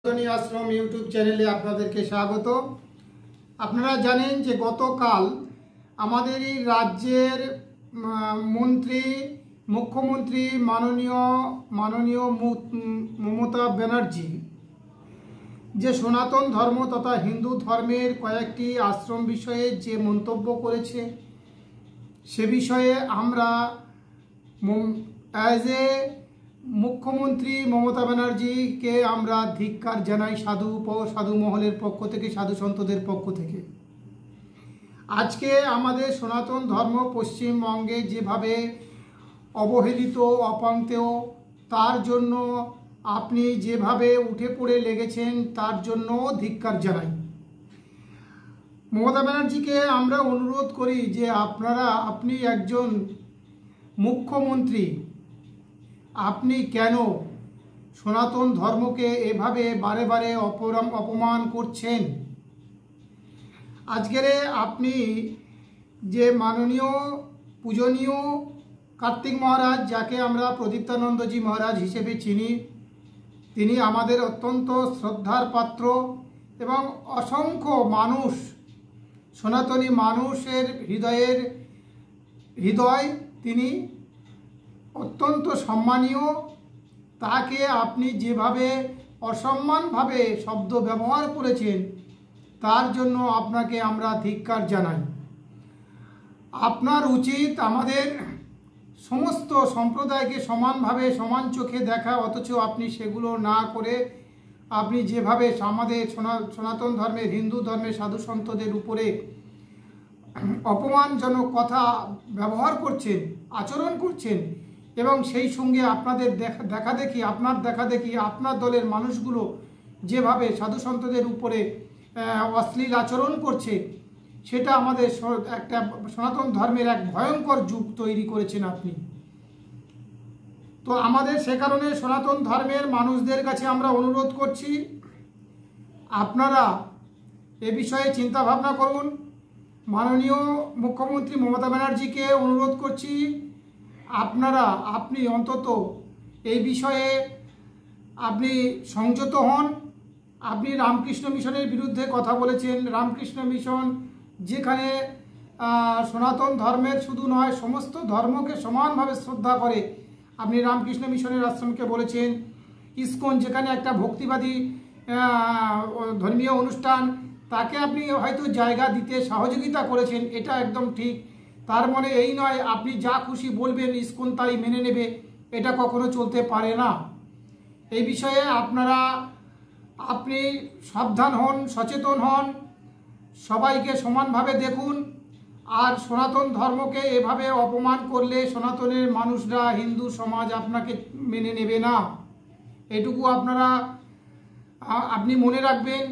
আশ্রম YouTube চ্যানেলে আপনাদেরকে স্বাগত। আপনারা জানেন যে গতকাল আমাদের এই রাজ্যের মুখ্যমন্ত্রী মাননীয় মমতা ব্যানার্জি যে সনাতন ধর্ম তথা হিন্দু ধর্মের কয়েকটি আশ্রম বিষয়ে যে মন্তব্য করেছে, সে বিষয়ে আমরা অ্যাজ এ মুখ্যমন্ত্রী মমতা ব্যানার্জিকে আমরা ধিক্কার জানাই সাধু মহলের পক্ষ থেকে, সাধু সন্তদের পক্ষ থেকে। আজকে আমাদের সনাতন ধর্ম পশ্চিমবঙ্গে যেভাবে অবহেলিত অপাঙ্ক্তেয়, তার জন্য আপনি যেভাবে উঠে পড়ে লেগেছেন তার জন্য ধিক্কার জানাই। মমতা ব্যানার্জিকে আমরা অনুরোধ করি যে আপনি একজন মুখ্যমন্ত্রী, আপনি কেন সনাতন ধর্মকে এভাবে বারে বারে অপমান করছেন? আজকের আপনি যে মাননীয় পূজনীয় কার্তিক মহারাজ, যাকে আমরা প্রদীপ্তানন্দজি মহারাজ হিসেবে চিনি, তিনি আমাদের অত্যন্ত শ্রদ্ধার পাত্র এবং অসংখ্য মানুষ, সনাতনী মানুষের হৃদয় তিনি অত্যন্ত সম্মানীয়। তাকে আপনি যেভাবে অসম্মানভাবে শব্দ ব্যবহার করেছেন তার জন্য আপনাকে আমরা ধিক্কার জানাই। আপনার উচিত আমাদের সমস্ত সম্প্রদায়কে সমানভাবে সমান চোখে দেখা, অথচ আপনি সেগুলো না করে আপনি যেভাবে আমাদের সনাতন ধর্মের, হিন্দু ধর্মের সাধু সন্তদের উপরে অপমানজনক কথা ব্যবহার করছেন, আচরণ করছেন, এবং সেই সঙ্গে আপনাদের দেখাদেখি আপনার দলের মানুষগুলো যেভাবে সাধু সন্তদের উপরে অশ্লীল আচরণ করছে, সেটা আমাদের একটা সনাতন ধর্মের এক ভয়ঙ্কর যুগ তৈরি করেছেন আপনি। তো আমাদের সে কারণে সনাতন ধর্মের মানুষদের কাছে আমরা অনুরোধ করছি, আপনারা এ বিষয়ে চিন্তা ভাবনা করুন। মাননীয় মুখ্যমন্ত্রী মমতা ব্যানার্জিকে অনুরোধ করছি, আপনি অন্তত এই বিষয়ে আপনি সংযত হন। আপনি রামকৃষ্ণ মিশনের বিরুদ্ধে কথা বলেছেন। রামকৃষ্ণ মিশন যেখানে সনাতন ধর্মের শুধু নয়, সমস্ত ধর্মকে সমানভাবে শ্রদ্ধা করে, আপনি রামকৃষ্ণ মিশনের আশ্রমকে বলেছেন। ইসকন যেখানে একটা ভক্তিবাদী ধর্মীয় অনুষ্ঠান, তাকে আপনি হয়তো জায়গা দিতে সহযোগিতা করেছেন, এটা একদম ঠিক। তার মানে এই নয় আপনি যা খুশি বলবেন ইসকন তাই মেনে নেবে, এটা কখনো চলতে পারে না। এই বিষয়ে আপনি সাবধান হন, সচেতন হন, সবাইকে সমানভাবে দেখুন। আর সনাতন ধর্মকে এভাবে অপমান করলে সনাতনের মানুষরা, হিন্দু সমাজ আপনাকে মেনে নেবে না। এটুকু আপনি মনে রাখবেন।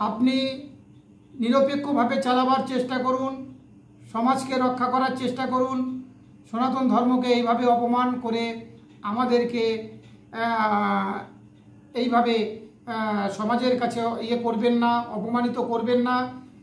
আপনি নিরপেক্ষভাবে চালাবার চেষ্টা করুন, সমাজকে রক্ষা করার চেষ্টা করুন। সনাতন ধর্মকে এইভাবে অপমান করে আমাদেরকে এইভাবে সমাজের কাছে করবেন না, অপমানিত করবেন না।